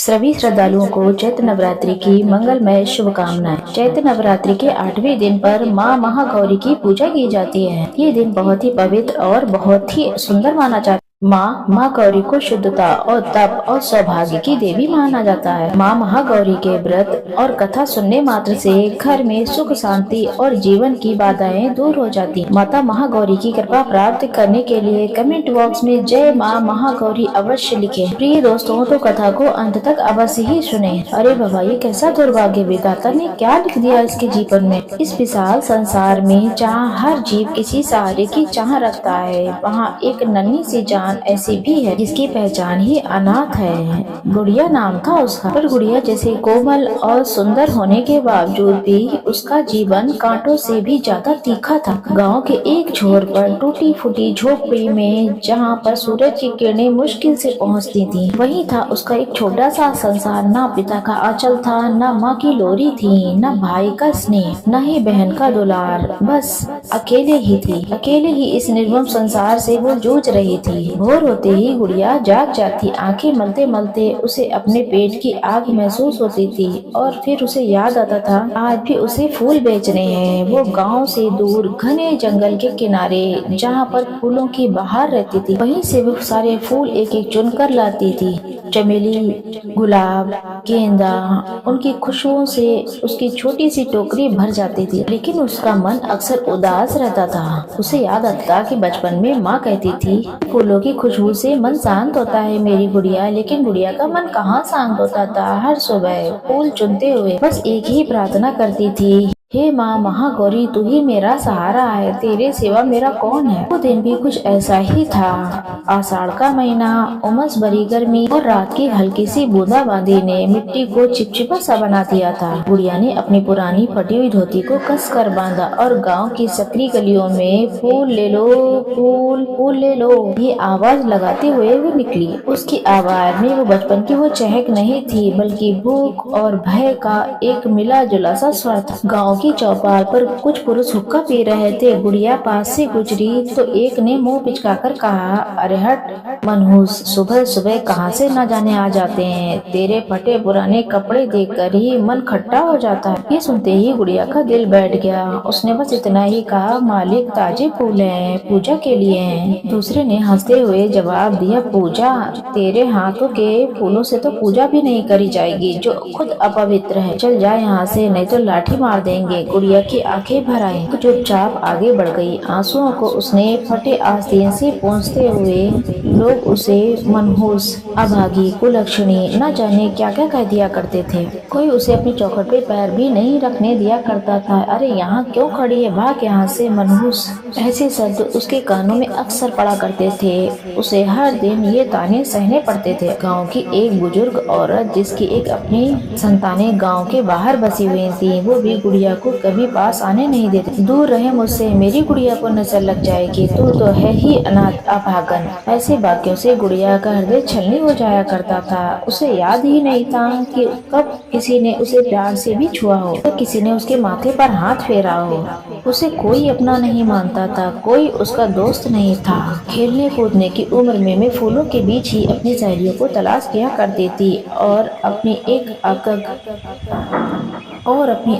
सभी श्रद्धालुओं को चैत्र नवरात्रि की मंगलमय शुभकामनाएं। चैत्र नवरात्रि के 8वें दिन पर मां महागौरी की पूजा की जाती है। ये दिन बहुत ही पवित्र और बहुत ही सुंदर माना जाता है। माँ गौरी को शुद्धता और तप और सौभाग्य की देवी माना जाता है। माँ महागौरी के व्रत और कथा सुनने मात्र से घर में सुख शांति और जीवन की बाधाएं दूर हो जाती। माता महागौरी की कृपा प्राप्त करने के लिए कमेंट बॉक्स में जय माँ महागौरी अवश्य लिखें। प्रिय दोस्तों, तो कथा को अंत तक अवश्य ही सुने। अरे बाबा, ये कैसा दुर्भाग्य, विधाता ने क्या लिख दिया इसके जीवन में। इस विशाल संसार में जहाँ हर जीव किसी सहारे की चाह रखता है, वहाँ एक नन्ही सी जान ऐसी भी है जिसकी पहचान ही अनाथ है। गुड़िया नाम था उसका, पर गुड़िया जैसे कोमल और सुंदर होने के बावजूद भी उसका जीवन कांटों से भी ज्यादा तीखा था। गांव के एक छोर पर टूटी फूटी झोपड़ी में, जहां पर सूरज की किरणें मुश्किल से पहुंचती थीं, वही था उसका एक छोटा सा संसार। ना पिता का आंचल था, ना माँ की लोरी थी, ना भाई का स्नेह, न ही बहन का दुलार। बस अकेले ही थी। अकेले ही इस निर्मम संसार से वो जूझ रही थी। भोर होते ही गुड़िया जाग जाती। आंखें मलते मलते उसे अपने पेट की आग महसूस होती थी और फिर उसे याद आता था आज भी उसे फूल बेचने हैं। वो गांव से दूर घने जंगल के किनारे, जहां पर फूलों की बहार रहती थी, वहीं से वो सारे फूल एक एक चुनकर लाती थी। चमेली, गुलाब, गेंदा, उनकी खुशबुओं से उसकी छोटी सी टोकरी भर जाती थी। लेकिन उसका मन अक्सर उदास रहता था। उसे याद आता था कि बचपन में माँ कहती थी, फूलों की खुशबू से मन शांत होता है मेरी गुड़िया। लेकिन गुड़िया का मन कहाँ शांत होता था। हर सुबह फूल चुनते हुए बस एक ही प्रार्थना करती थी, हे माँ महागौरी, तू ही मेरा सहारा है, तेरे सिवा मेरा कौन है। वो दिन भी कुछ ऐसा ही था। आषाढ़ का महीना, उमस भरी गर्मी और रात की हल्की सी बूंदाबांदी ने मिट्टी को चिपचिपा सा बना दिया था। गुड़िया ने अपनी पुरानी फटी हुई धोती को कस कर बांधा और गांव की सकरी गलियों में फूल ले लो, फूल ले लो, ये आवाज लगाते हुए वो निकली। उसकी आवाज में वो बचपन की वो चहक नहीं थी, बल्कि भूख और भय का एक मिला जुला सा स्वर था। गाँव की चौपाल पर कुछ पुरुष हुक्का पी रहे थे। गुड़िया पास से गुजरी तो एक ने मुंह पिचकाकर कहा, अरे हट मनहूस, सुबह सुबह कहाँ से न जाने आ जाते हैं। तेरे फटे पुराने कपड़े देखकर ही मन खट्टा हो जाता है। ये सुनते ही गुड़िया का दिल बैठ गया। उसने बस इतना ही कहा, मालिक ताजे फूल हैं, पूजा के लिए हैं। दूसरे ने हंसते हुए जवाब दिया, पूजा? तेरे हाथों के फूलों से तो पूजा भी नहीं करी जाएगी, जो खुद अपवित्र है। चल जा यहाँ से, नहीं तो लाठी मार देंगे। गुड़िया की आंखें भर आई, तो चुपचाप आगे बढ़ गई। आंसुओं को उसने फटे आस्तीन से पोंछते हुए लोग उसे मनहूस, अभागी, कुलक्षणी, न जाने क्या क्या कह दिया करते थे। कोई उसे अपनी चौखट पे पैर भी नहीं रखने दिया करता था। अरे यहाँ क्यों खड़ी है, भाग यहाँ से मनहूस। ऐसे शब्द उसके कानों में अक्सर पड़ा करते थे। उसे हर दिन ये ताने सहने पड़ते थे। गाँव की एक बुजुर्ग औरत, जिसकी एक अपनी संतानें गाँव के बाहर बसी हुई थी, वो भी गुड़िया को कभी पास आने नहीं देती। दूर रहे मुझसे, मेरी गुड़िया को नजर लग जाएगी, तू तो है ही अनाथ, अभागन। ऐसे वाक्यों से गुड़िया का हृदय छलनी हो जाया करता था। उसे याद ही नहीं था कि कब किसी ने उसे प्यार से भी छुआ हो, तो किसी ने उसके माथे पर हाथ फेरा हो। उसे कोई अपना नहीं मानता था, कोई उसका दोस्त नहीं था। खेलने कूदने की उम्र में मैं फूलों के बीच ही अपनी सहेलियों को तलाश किया करती थी और अपनी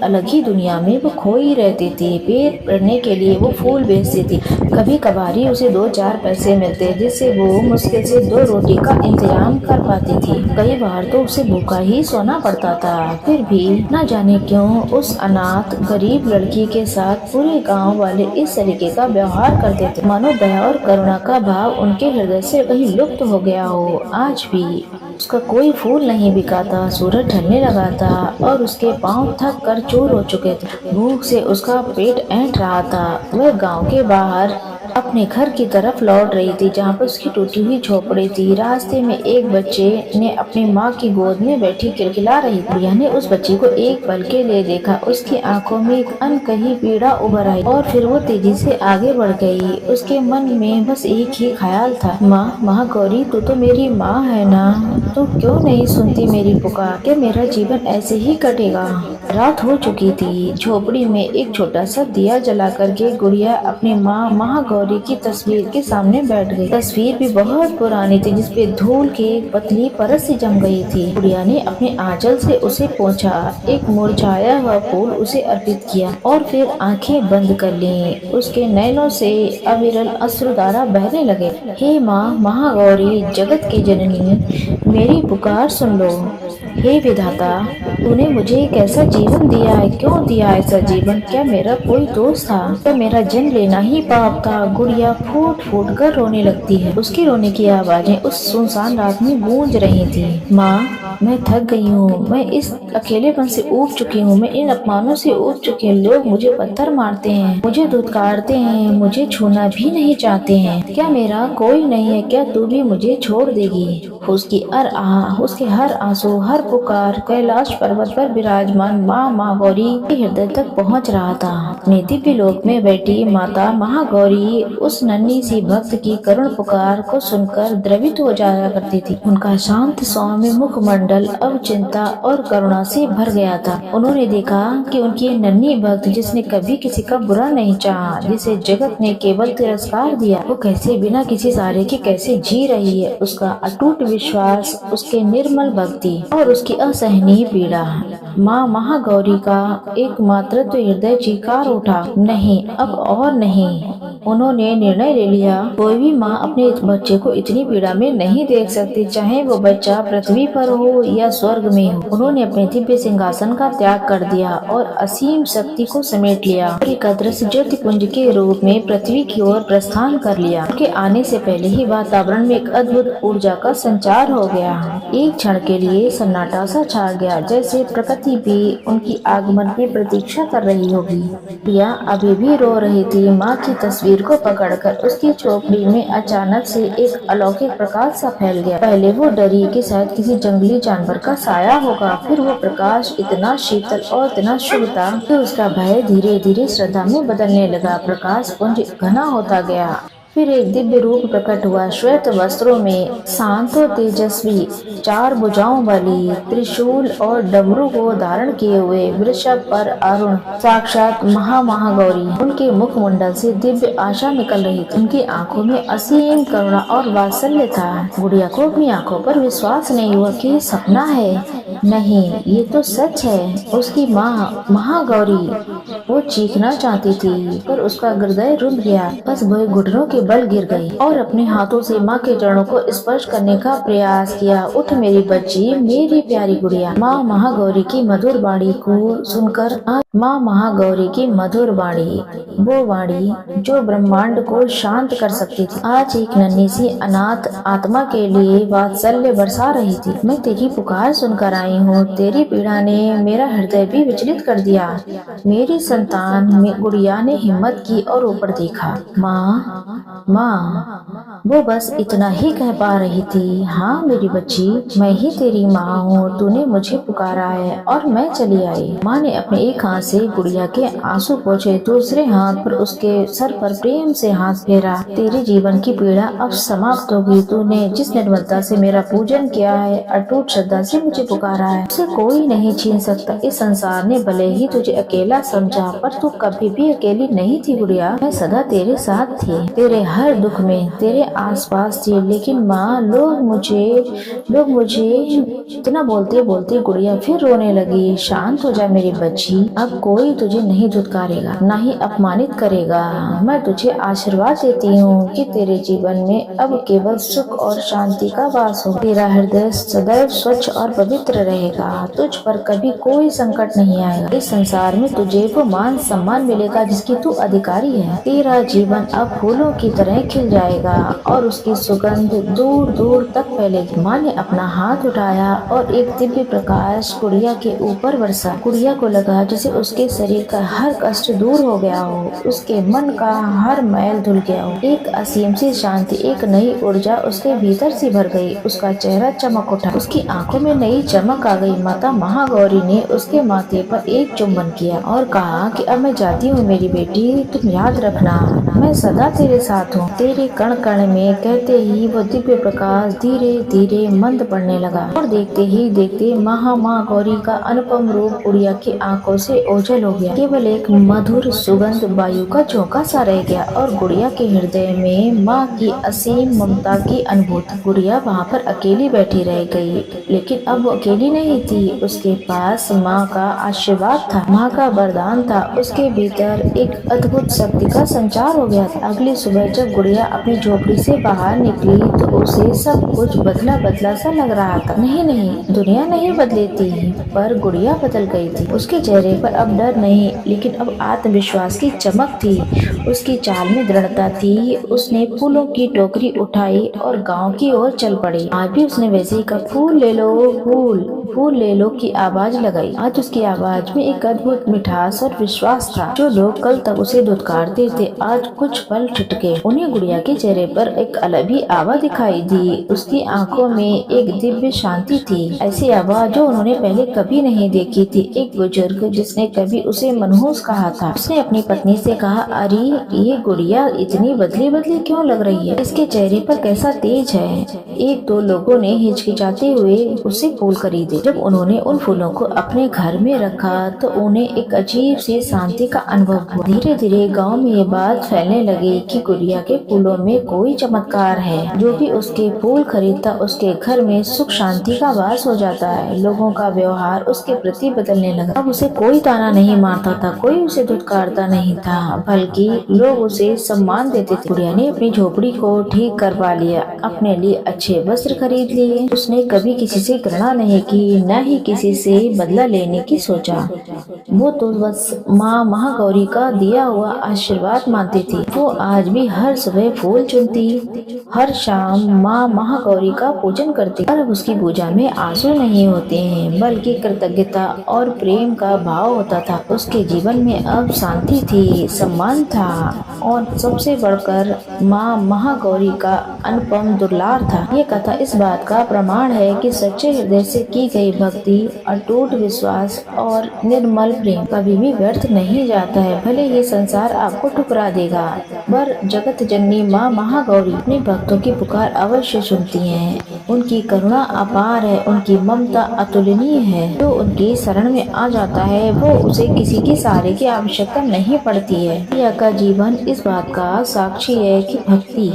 अलग ही दुनिया में वो खोई रहती थी। पेट भरने के लिए वो फूल बेचती थी। कभी कभारी उसे 2-4 पैसे मिलते, जिससे वो मुश्किल से 2 रोटी का इंतजाम कर पाती थी। कई बार तो उसे भूखा ही सोना पड़ता था। फिर भी न जाने क्यों उस अनाथ गरीब लड़की के साथ पूरे गांव वाले इस तरीके का व्यवहार करते थे, मानो दया और करुणा का भाव उनके हृदय से कहीं लुप्त हो गया हो। आज भी उसका कोई फूल नहीं बिका था। सूरज ढलने लगा था और उसके पांव थक कर चूर हो चुके थे। भूख से उसका पेट ऐंठ रहा था। वह गांव के बाहर अपने घर की तरफ लौट रही थी, जहाँ पर उसकी टूटी हुई झोपड़ी थी। रास्ते में एक बच्चे ने अपनी माँ की गोद में बैठी किलकिला रही। गुड़िया ने उस बच्ची को एक पल के लिए देखा। उसकी आंखों में एक अनकही पीड़ा उभर आई और फिर वो तेजी से आगे बढ़ गई। उसके मन में बस एक ही ख्याल था, माँ महागौरी, तू तो मेरी माँ है ना, तू क्यों नहीं सुनती मेरी पुकार? क्या मेरा जीवन ऐसे ही कटेगा? रात हो चुकी थी। झोपड़ी में एक छोटा सा दिया जला करके गुड़िया अपनी माँ महागौरी महागौरी की तस्वीर के सामने बैठ गई। तस्वीर भी बहुत पुरानी थी, जिसपे धूल की एक पतली परत सी जम गई थी। गुड़िया ने अपने आंचल से उसे पोंछा, एक मुरझाया हुआ फूल उसे अर्पित किया और फिर आंखें बंद कर ली। उसके नैनों से अविरल अश्रुधारा बहने लगे। हे माँ महागौरी, जगत की जननी, मेरी पुकार सुन लो। हे विधाता, तूने मुझे एक ऐसा जीवन दिया है, क्यों दिया ऐसा जीवन? क्या मेरा कोई दोष था? क्या मेरा जन्म लेना ही पाप था? गुड़िया फूट फूट कर रोने लगती है। उसकी रोने की आवाजें उस सुनसान रात में गूंज रही थी। माँ, मैं थक गई हूँ, मैं इस अकेलेपन से ऊब चुकी हूँ, मैं इन अपमानों से ऊब चुकी हूँ। लोग मुझे पत्थर मारते हैं, मुझे धुतकारते हैं, मुझे छूना भी नहीं चाहते हैं। क्या मेरा कोई नहीं है? क्या तू भी मुझे छोड़ देगी? उसके हर आंसू, हर पुकार कैलाश पर्वत पर विराजमान माँ महागौरी के हृदय तक पहुँच रहा था। अपने दिव्य लोक में बैठी माता महागौरी उस नन्ही सी भक्त की करुण पुकार को सुनकर द्रवित हो जाया करती थी। उनका शांत सौम्य मुखमंडल अब चिंता और करुणा से भर गया था। उन्होंने देखा कि उनकी नन्ही भक्त, जिसने कभी किसी का बुरा नहीं चाहा, जिसे जगत ने केवल तिरस्कार दिया, वो कैसे बिना किसी सहारे के कैसे जी रही है। उसका अटूट विश्वास, उसके निर्मल भक्ति और उसकी असहनीय पीड़ा। माँ महागौरी का एकमात्र तो हृदय चीकार उठा, नहीं, अब और नहीं। उन्होंने निर्णय ले लिया, कोई भी माँ अपने इस बच्चे को इतनी पीड़ा में नहीं देख सकती, चाहे वो बच्चा पृथ्वी पर हो या स्वर्ग में हो। उन्होंने अपने दिव्य सिंहासन का त्याग कर दिया और असीम शक्ति को समेट लिया और एक अदृश्य ज्योतिपुंज के रूप में पृथ्वी की ओर प्रस्थान कर लिया। उनके आने से पहले ही वातावरण में एक अद्भुत ऊर्जा का संचार हो गया। एक क्षण के लिए सन्नाटा सा छा गया, जैसे प्रकृति भी उनकी आगमन की प्रतीक्षा कर रही होगी। प्रिया अभी भी रो रही थी। माँ की तस्वीर को पकड़कर उसकी चौकड़ी में अचानक से एक अलौकिक प्रकाश सा फैल गया। पहले वो डरी कि शायद किसी जंगली जानवर का साया होगा, फिर वो प्रकाश इतना शीतल और इतना शुभ था कि उसका भय धीरे धीरे श्रद्धा में बदलने लगा। प्रकाश पुंज घना होता गया। फिर एक दिव्य रूप प्रकट हुआ, श्वेत वस्त्रों में, शांत और तेजस्वी, 4 भुजाओं वाली, त्रिशूल और डमरू को धारण किए हुए, वृषभ पर अरुण, साक्षात महागौरी। उनके मुखमंडल से दिव्य आशा निकल रही थी। उनकी आंखों में असीम करुणा और वात्सल्य था। गुड़िया को अपनी आंखों पर विश्वास नहीं हुआ कि ये सपना है। नहीं, ये तो सच है। उसकी माँ महागौरी। वो चीखना चाहती थी, पर उसका हृदय रुक गया। बस वह घुटनों के बल गिर गई और अपने हाथों से माँ के चरणों को स्पर्श करने का प्रयास किया। उठ मेरी बच्ची, मेरी प्यारी गुड़िया। माँ महागौरी की मधुर वाणी को सुनकर, माँ महागौरी की मधुर वाणी, वो वाणी जो ब्रह्मांड को शांत कर सकती थी, आज एक नन्ही सी अनाथ आत्मा के लिए वात्सल्य बरसा रही थी। मैं तेरी पुकार सुनकर आई हूँ। तेरी पीड़ा ने मेरा हृदय भी विचलित कर दिया। मेरी संतान में गुड़िया ने हिम्मत की और ऊपर देखा। माँ, माँ, वो बस इतना ही कह पा रही थी। हाँ मेरी बच्ची, मैं ही तेरी माँ हूँ। तूने मुझे पुकारा है और मैं चली आई। माँ ने अपने एक हाथ से गुड़िया के आंसू पोंछे, दूसरे हाथ पर उसके सर पर प्रेम से हाथ फेरा। तेरे जीवन की पीड़ा अब समाप्त होगी। तूने जिस निर्मलता से मेरा पूजन किया है, अटूट श्रद्धा से मुझे पुकारा है, उसे कोई नहीं छीन सकता। इस संसार ने भले ही तुझे अकेला समझा, पर तू कभी भी अकेली नहीं थी गुड़िया। मैं सदा तेरे साथ थी, तेरे हर दुख में तेरे आसपास थी। लेकिन माँ, लोग मुझे इतना बोलते बोलते गुड़िया फिर रोने लगी। शांत हो जा मेरी बच्ची, अब कोई तुझे नहीं धुतकारेगा, न ही अपमानित करेगा। मैं तुझे आशीर्वाद देती हूँ कि तेरे जीवन में अब केवल सुख और शांति का वास हो। तेरा हृदय सदैव स्वच्छ और पवित्र रहेगा। तुझ पर कभी कोई संकट नहीं आएगा। इस संसार में तुझे वो मान सम्मान मिलेगा जिसकी तू अधिकारी है। तेरा जीवन अब फूलों की तरह खिल जाएगा और उसकी सुगंध दूर दूर तक फैलेगी। माँ ने अपना हाथ उठाया और एक दिव्य प्रकाश गुड़िया के ऊपर बरसा। गुड़िया को लगा जैसे उसके शरीर का हर कष्ट दूर हो गया हो, उसके मन का हर मैल धुल गया हो। एक असीम सी शांति, एक नई ऊर्जा उसके भीतर से भर गई। उसका चेहरा चमक उठा, उसकी आंखों में नई चमक चमक आ गई। माता महागौरी ने उसके माथे पर एक चुम्बन किया और कहा कि अब मैं जाती हूँ मेरी बेटी, तुम याद रखना मैं सदा तेरे साथ हूँ, तेरे कण कण में। कहते ही वो दिव्य प्रकाश धीरे धीरे मंद पड़ने लगा और देखते ही देखते माँ गौरी का अनुपम रूप गुड़िया की आंखों से ओझल हो गया। केवल एक मधुर सुगंध वायु का झोंका सा रह गया और गुड़िया के हृदय में माँ की असीम ममता की अनुभूति। गुड़िया वहाँ पर अकेली बैठी रह गई, लेकिन अब वो अकेली नहीं थी। उसके पास माँ का आशीर्वाद था, माँ का वरदान था। उसके भीतर एक अद्भुत शक्ति का संचार हो गया था। अगली सुबह जब गुड़िया अपनी झोपड़ी से बाहर निकली तो उसे सब कुछ बदला बदला सा लग रहा था। नहीं, दुनिया नहीं बदली थी, पर गुड़िया बदल गई थी। उसके चेहरे पर अब डर नहीं, लेकिन अब आत्मविश्वास की चमक थी। उसकी चाल में दृढ़ता थी। उसने फूलों की टोकरी उठाई और गांव की ओर चल पड़ी। आज भी उसने वैसे ही कहा, फूल ले लो, फूल ले लो की आवाज लगाई। आज उसकी आवाज में एक अद्भुत मिठास और विश्वास था। जो लोग कल तक उसे धुतकारते थे आज कुछ पल ठिठके। उन्हें गुड़िया के चेहरे पर एक अलग ही आभा दिखाई दी। उसकी आंखों में एक दिव्य शांति थी, ऐसी आभा जो उन्होंने पहले कभी नहीं देखी थी। एक बुजुर्ग जिसने कभी उसे मनहूस कहा था, उसने अपनी पत्नी से कहा, अरे ये गुड़िया इतनी बदली बदली क्यों लग रही है, इसके चेहरे पर कैसा तेज है। एक दो लोगों ने हिचकिचाते हुए उससे फूल खरीदे। जब उन्होंने उन फूलों को अपने घर में रखा तो उन्हें एक अजीब सी शांति का अनुभव हुआ। धीरे धीरे गांव में ये बात फैलने लगी कि गुड़िया के फूलों में कोई चमत्कार है। जो भी उसके फूल खरीदता उसके घर में सुख शांति का वास हो जाता है। लोगों का व्यवहार उसके प्रति बदलने लगा। अब उसे कोई ताना नहीं मारता था, कोई उसे धुतकारता नहीं था, बल्कि लोग उसे सम्मान देते थे। गुड़िया ने अपनी झोपड़ी को ठीक करवा लिया, अपने लिए अच्छे वस्त्र खरीद लिए। उसने कभी किसी से घृणा नहीं की, न ही किसी से बदला लेने की सोचा। वो तो बस माँ महागौरी का दिया हुआ आशीर्वाद मानती थी। वो आज भी हर सुबह फूल चुनती, हर शाम माँ महागौरी का पूजन करती। पर अब उसकी पूजा में आंसू नहीं होते हैं, बल्कि कृतज्ञता और प्रेम का भाव होता था। उसके जीवन में अब शांति थी, सम्मान था और सबसे बढ़कर माँ महागौरी का अनुपम दुलार था। ये कथा इस बात का प्रमाण है कि सच्चे हृदय से की गई भक्ति, अटूट विश्वास और निर्मल प्रेम कभी भी व्यर्थ नहीं जाता है। भले ये संसार आपको ठुकरा देगा, पर जगत जननी माँ महागौरी अपने भक्तों की पुकार अवश्य सुनती हैं। उनकी करुणा अपार है, उनकी ममता अतुलनीय है। जो उनकी शरण में आ जाता है वो उसे किसी की सहारे की आवश्यकता नहीं पड़ती है। प्रिया का जीवन इस बात का साक्षी है कि भक्ति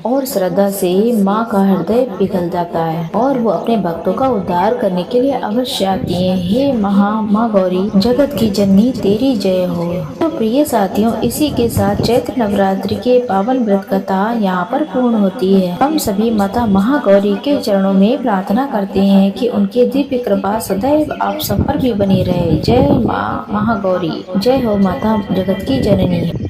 और श्रद्धा से माँ का हृदय पिघल जाता है और वो अपने भक्तों का उद्धार करने के लिए अवश्य आती है। हे माँ गौरी, जगत की जननी तेरी जय हो। तो प्रिय साथियों, इसी के साथ चैत्र नवरात्रि के पावन व्रत कथा यहाँ पर पूर्ण होती है। हम सभी माता महागौरी के चरणों में प्रार्थना करते हैं कि उनके दिव्य कृपा सदैव आप सब पर भी बनी रहे। जय माँ महागौरी, जय हो माता जगत की जननी।